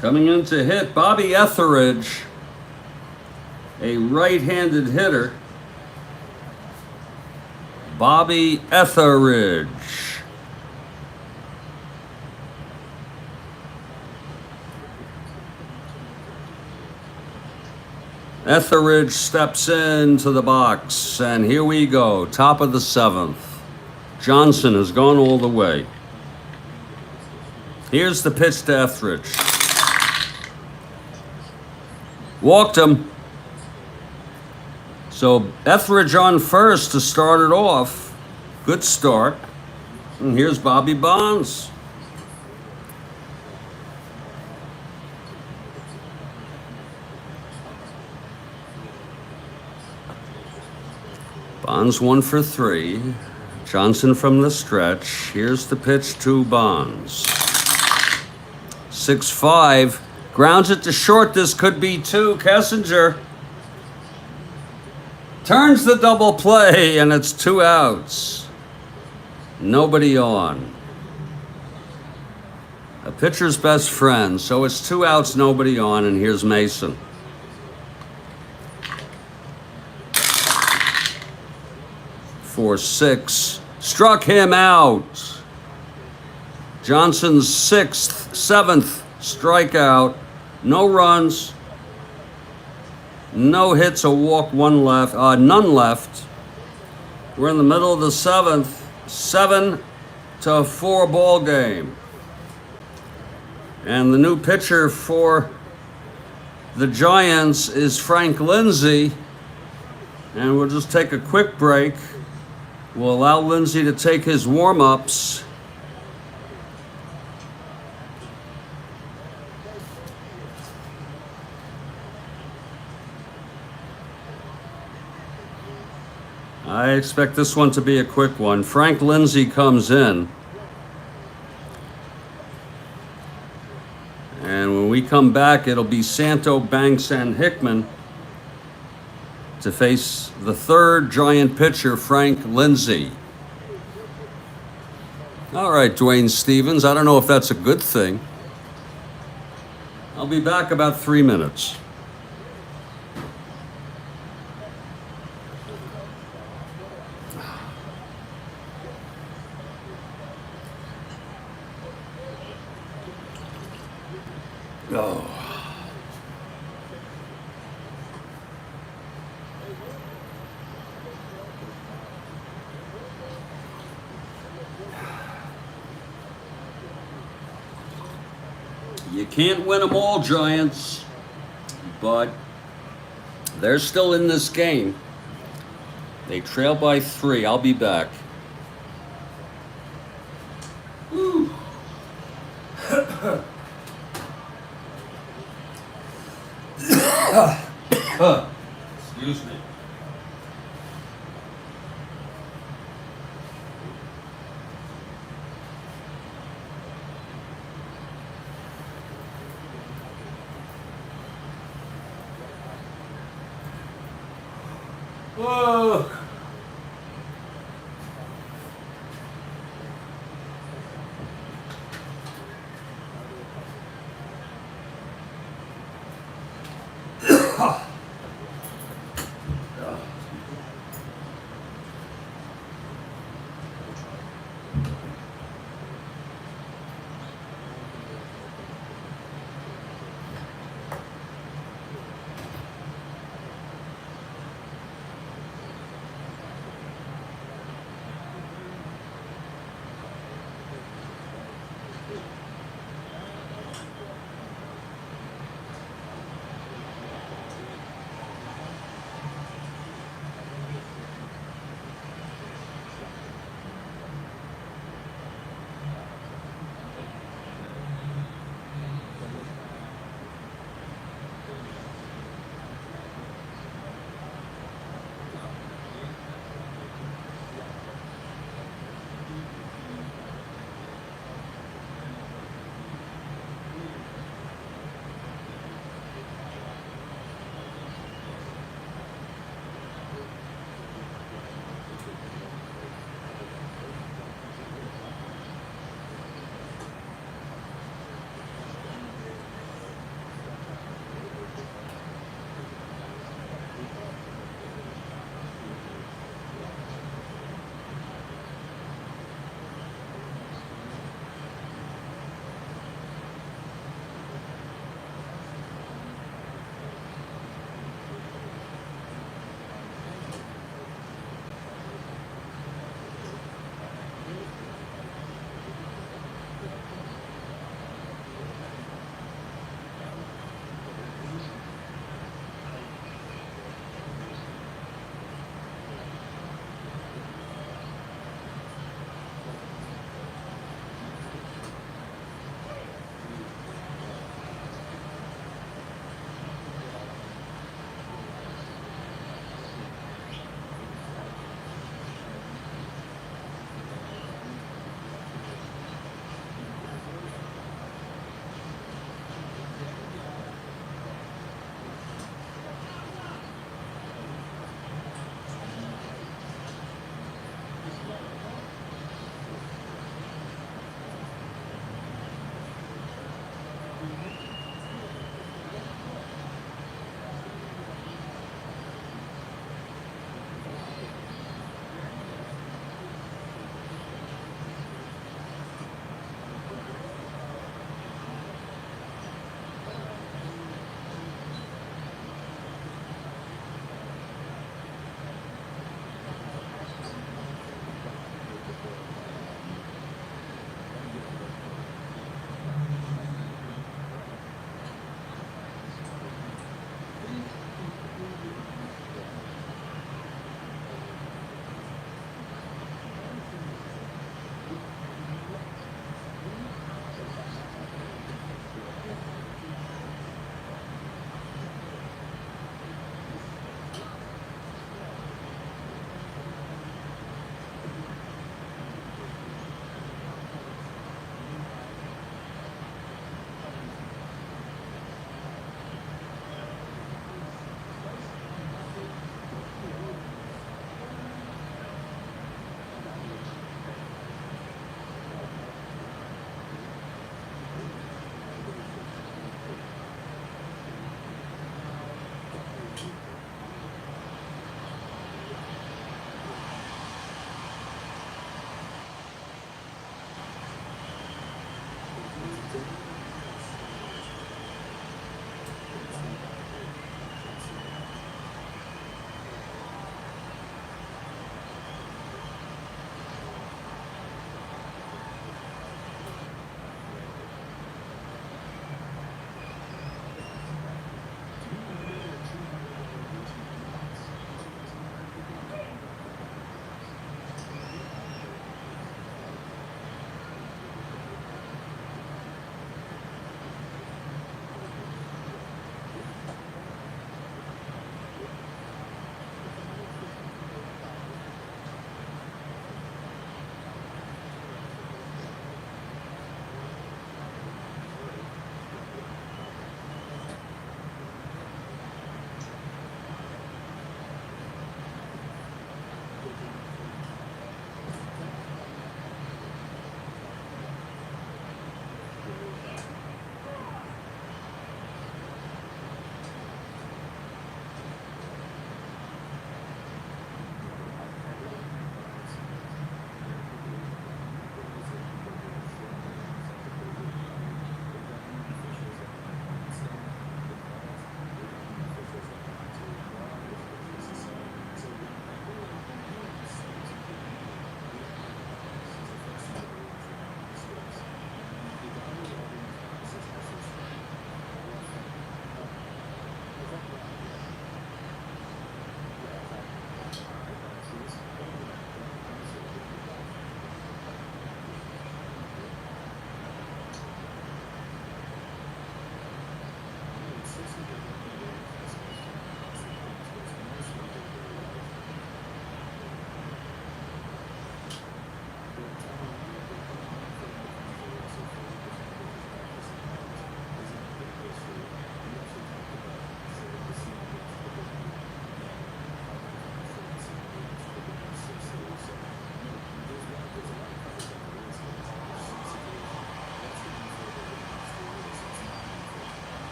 A: Coming in to hit, Bobby Etheridge, a right-handed hitter. Bobby Etheridge. Etheridge steps into the box, and here we go, top of the 7th. Johnson has gone all the way. Here's the pitch to Etheridge. Walked him. So Etheridge on first to start it off. Good start. And here's Bobby Bonds. Bonds 1 for 3. Johnson from the stretch. Here's the pitch to Bonds. 6-5. Grounds it to short. This could be 2. Kessinger turns the double play, and it's 2 outs. Nobody on. A pitcher's best friend. So it's 2 outs, nobody on, and here's Mason. For 6. Struck him out. Johnson's 6th, 7th strikeout. No runs. No hits, a walk, 1 left, none left. We're in the middle of the 7th, 7-4 ball game. And the new pitcher for the Giants is Frank Lindsay. And we'll just take a quick break. We'll allow Lindsay to take his warm-ups. I expect this one to be a quick one. Frank Lindsay comes in. And when we come back, it'll be Santo, Banks, and Hickman to face the 3rd Giant pitcher, Frank Lindsay. All right, Dwayne Stevens. I don't know if that's a good thing. I'll be back about 3 minutes. Oh. You can't win them all, Giants, but they're still in this game. They trail by 3. I'll be back. Woo. Excuse me. Whoa.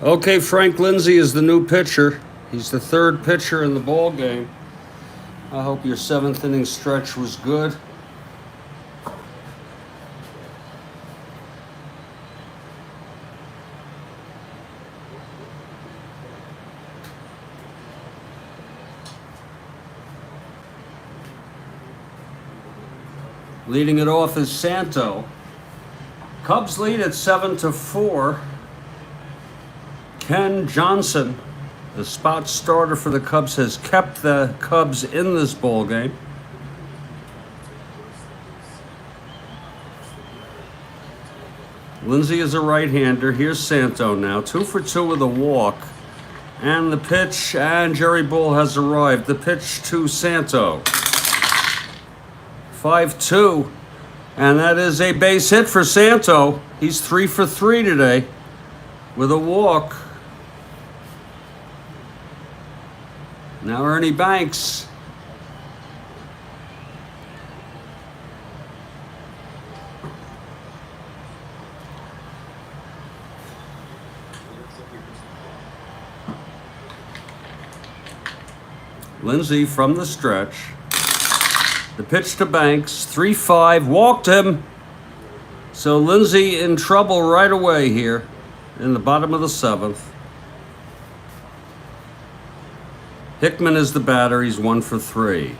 A: Okay, Frank Lindsay is the new pitcher. He's the third pitcher in the ball game. I hope your seventh inning stretch was good. Leading it off is Santo. Cubs lead at 7-4. Ken Johnson, the spot starter for the Cubs, has kept the Cubs in this ball game. Lindsay is a right-hander. Here's Santo now, 2 for 2 with a walk. And the pitch, and Jerry Bull has arrived. The pitch to Santo. 5-2, and that is a base hit for Santo. He's 3 for 3 today with a walk. Now Ernie Banks. Lindsay from the stretch. The pitch to Banks, 3-5, walked him. So Lindsay in trouble right away here in the bottom of the seventh. Hickman is the batter, he's 1 for 3.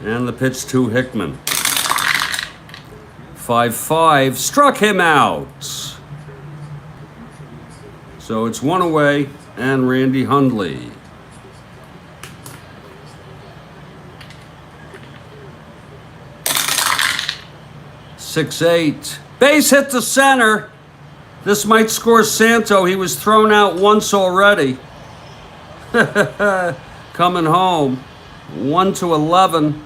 A: And the pitch to Hickman. 5-5, struck him out. So it's 1 away, and Randy Hundley. (6-8), base hit to center. This might score Santo. He was thrown out once already. Coming home, 1-11.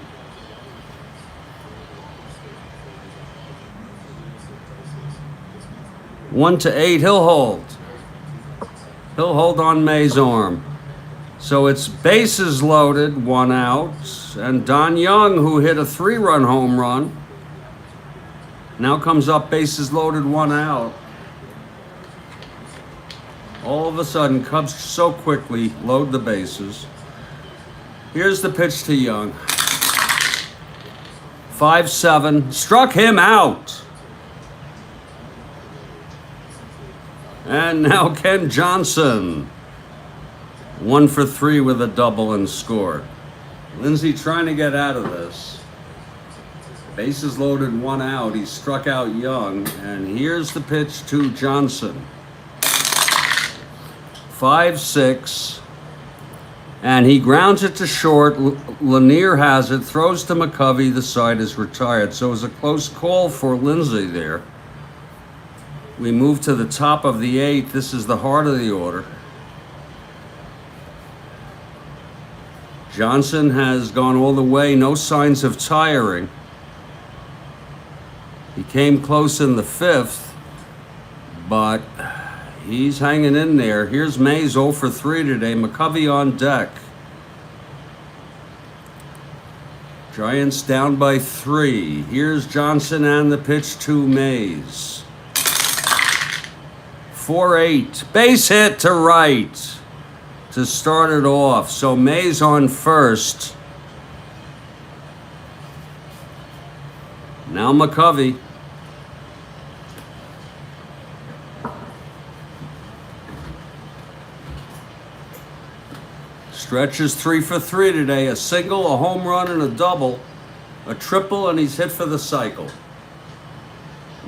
A: One to 8, he'll hold. He'll hold on May's arm. So it's bases loaded, 1 out. And Don Young, who hit a 3-run home run, now comes up bases loaded, 1 out. All of a sudden, Cubs so quickly load the bases. Here's the pitch to Young. 5-7, struck him out. And now Ken Johnson, 1 for 3 with a double and scored. Lindsay trying to get out of this. Bases loaded, 1 out. He struck out Young, and here's the pitch to Johnson. 5-6, and he grounds it to short. Lanier has it, throws to McCovey. The side is retired. So it was a close call for Lindsay there. We move to the top of the 8th. This is the heart of the order. Johnson has gone all the way, no signs of tiring. He came close in the 5th, but he's hanging in there. Here's Mays 0 for 3 today. McCovey on deck. Giants down by 3. Here's Johnson and the pitch to Mays. 4-8, base hit to right to start it off. So Mays on first. Now McCovey. Stretch is 3 for 3 today. A single, a home run, and a double. A triple, and he's hit for the cycle.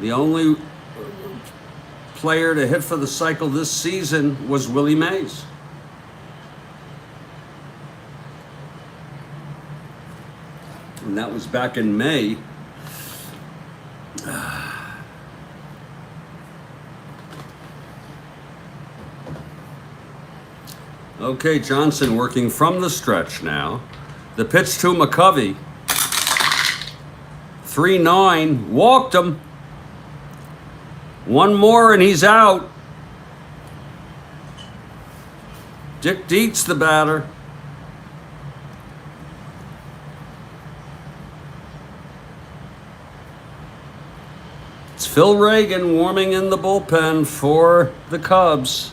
A: The only player to hit for the cycle this season was Willie Mays. And that was back in May. Okay, Johnson working from the stretch now. The pitch to McCovey. 3-9, walked him. 1 more and he's out. Dick Dietz, the batter. It's Phil Reagan warming in the bullpen for the Cubs.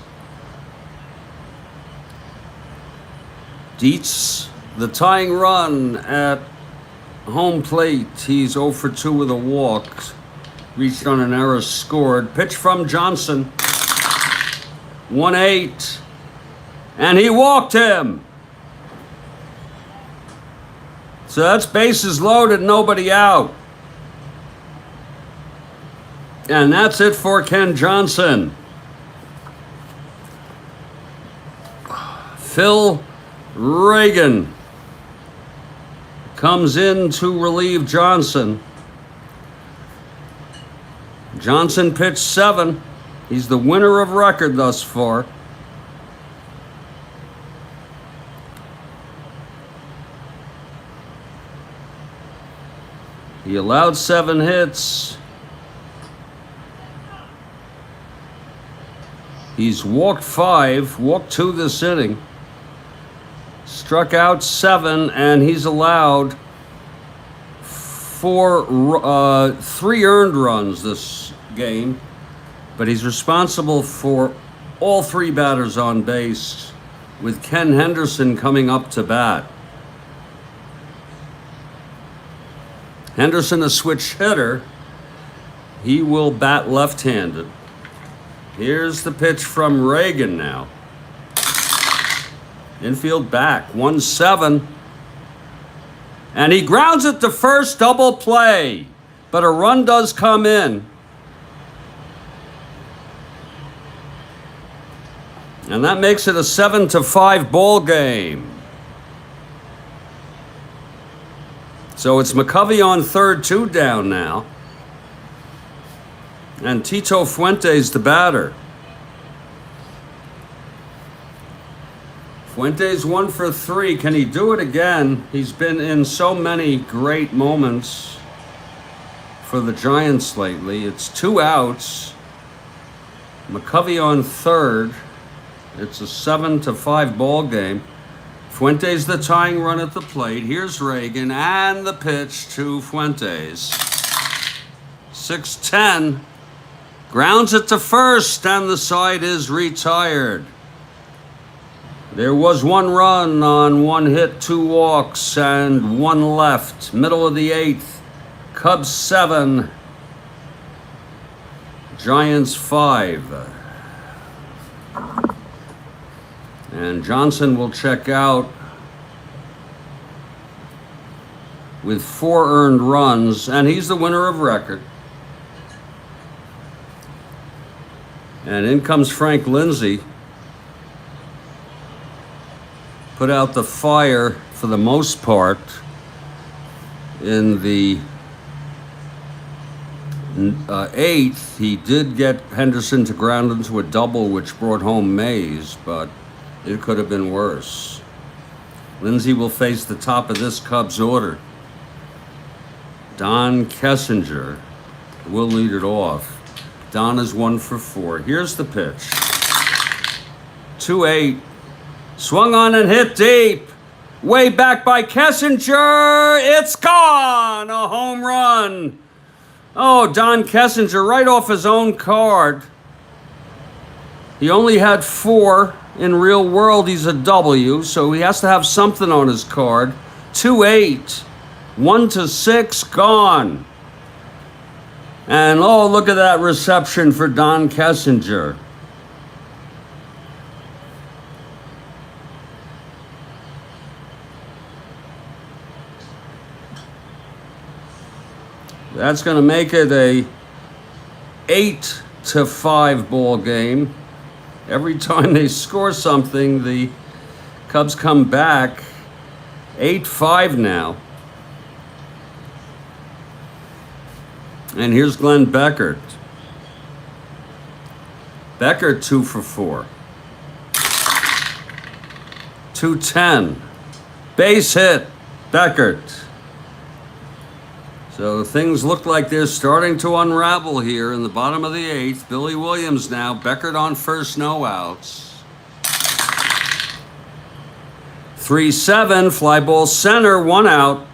A: Dietz, the tying run at home plate. He's 0 for 2 with a walk. Reached on an error, scored. Pitch from Johnson. 1-8. And he walked him. So that's bases loaded, nobody out. And that's it for Ken Johnson. Phil Reagan comes in to relieve Johnson. Johnson pitched 7. He's the winner of record thus far. He allowed 7 hits. He's walked 5, walked 2 this inning, struck out 7, and he's allowed 3 earned runs this game. But he's responsible for all 3 batters on base, with Ken Henderson coming up to bat. Henderson, a switch hitter. He will bat left-handed. Here's the pitch from Reagan now. Infield back, 1-7. And he grounds it to first, double play. But a run does come in. And that makes it a 7-5 ball game. So it's McCovey on third, 2 down now. And Tito Fuentes the batter. Fuentes 1 for 3. Can he do it again? He's been in so many great moments for the Giants lately. It's 2 outs. McCovey on third. It's a 7-5 ball game. Fuentes the tying run at the plate. Here's Reagan and the pitch to Fuentes. 6-10. Grounds it to first, and the side is retired. There was 1 run on 1 hit, 2 walks, and 1 left. Middle of the 8th. Cubs 7. Giants 5. And Johnson will check out with 4 earned runs, and he's the winner of record. And in comes Frank Lindsay. Put out the fire for the most part in the 8th. He did get Henderson to ground into a double, which brought home Mays, but it could have been worse. Lindsay will face the top of this Cubs order. Don Kessinger will lead it off. Don is 1 for 4. Here's the pitch. 2-8. Swung on and hit deep. Way back by Kessinger. It's gone. A home run. Oh, Don Kessinger right off his own card. He only had 4. In real world, he's a W, so he has to have something on his card. 2-8. 1-6. Gone. And oh, look at that reception for Don Kessinger. That's going to make it a 8-5 ball game. Every time they score something, the Cubs come back. 8-5 now. And here's Glenn Beckert. Beckert 2 for 4. 210. Base hit. Beckert. So things look like they're starting to unravel here in the bottom of the 8th. Billy Williams now. Beckert on first, no outs. 3-7, fly ball center, 1 out.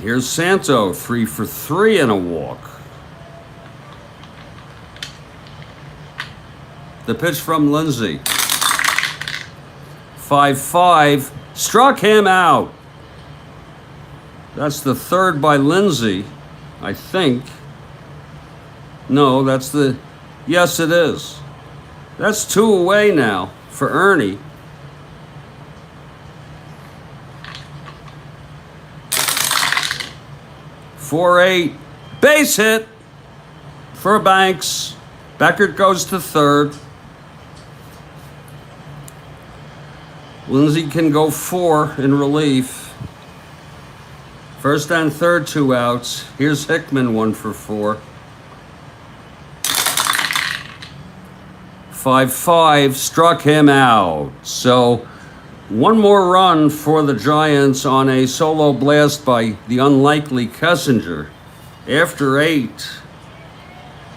A: Here's Santo, 3 for 3 and a walk. The pitch from Lindsay. 5-5, struck him out. That's the third by Lindsay, I think. No, that's the, yes it is. That's 2 away now for Ernie. Four, 8, base hit for Banks. Beckert goes to third. Lindsay can go 4 in relief. First and third, 2 outs. Here's Hickman, 1 for 4. 5-5, struck him out. So 1 more run for the Giants on a solo blast by the unlikely Kessinger. After 8,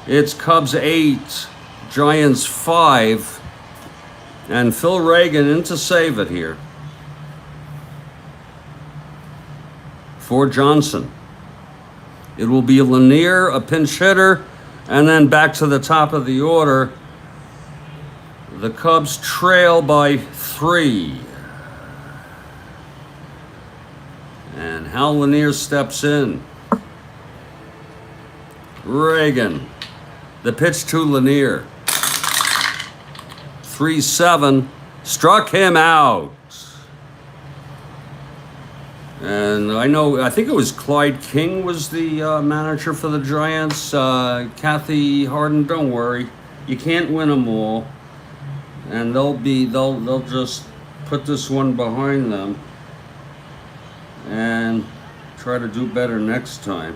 A: it's Cubs 8, Giants 5, and Phil Reagan in to save it here for Johnson. It will be Lanier, a pinch hitter, and then back to the top of the order. The Cubs trail by 3. And Hal Lanier steps in. Reagan. The pitch to Lanier. 3-7. Struck him out. And I think it was Clyde King was the manager for the Giants. Kathy Harden, don't worry. You can't win them all. And they'll just put this one behind them and try to do better next time.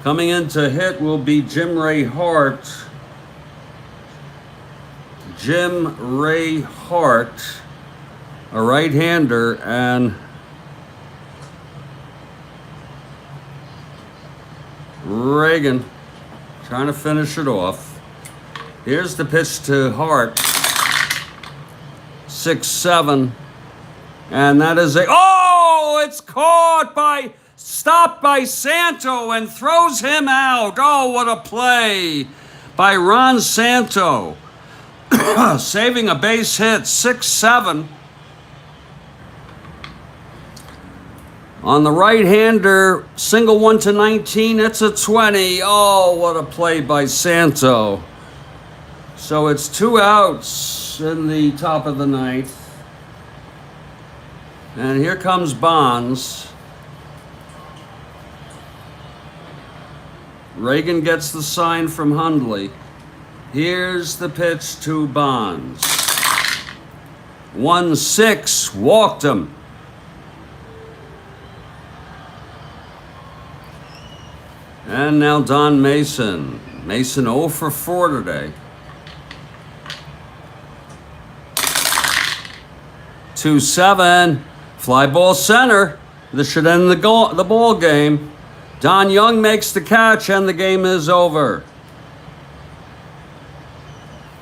A: Coming in to hit will be Jim Ray Hart. Jim Ray Hart, a right-hander, and Reagan trying to finish it off. Here's the pitch to Hart. 6-7. And that is it's stopped by Santo and throws him out. Oh, what a play by Ron Santo. Saving a base hit, 6-7. On the right-hander, single 1 to 19, it's a 20. Oh, what a play by Santo. So it's 2 outs in the top of the 9th. And here comes Bonds. Reagan gets the sign from Hundley. Here's the pitch to Bonds. 1-6, walked him. And now Don Mason. Mason 0 for 4 today. 2-7, fly ball center. This should end the ball game. Don Young makes the catch and the game is over.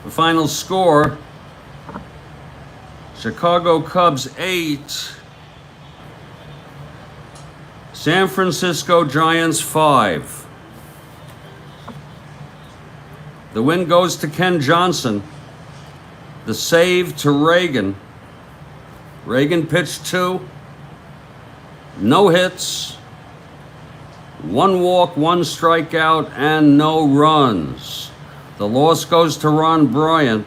A: The final score, Chicago Cubs 8, San Francisco Giants 5. The win goes to Ken Johnson. The save to Reagan. Reagan pitched 2, no hits, 1 walk, 1 strikeout, and no runs. The loss goes to Ron Bryant.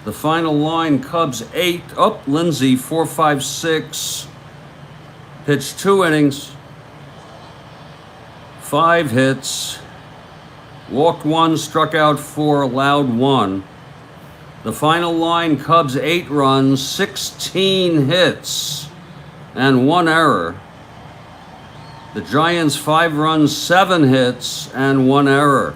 A: The final line, Cubs 8, Lindsay 4-5-6, pitched 2 innings, 5 hits, walked 1, struck out 4, allowed 1. The final line, Cubs 8 runs, 16 hits, and 1 error. The Giants 5 runs, 7 hits, and 1 error.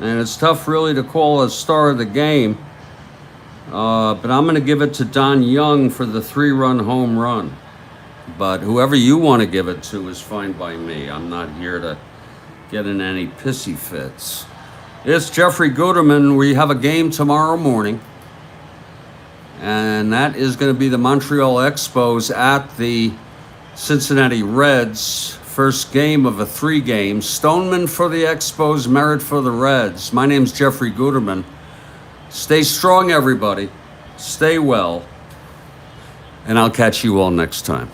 A: And it's tough really to call a star of the game, but I'm going to give it to Don Young for the 3-run home run. But whoever you want to give it to is fine by me. I'm not here to get in any pissy fits. It's Jeffrey Guterman. We have a game tomorrow morning, and that is going to be the Montreal Expos at the Cincinnati Reds. First game of a 3 game. Stoneman for the Expos, Merritt for the Reds. My name's Jeffrey Guterman. Stay strong, everybody. Stay well. And I'll catch you all next time.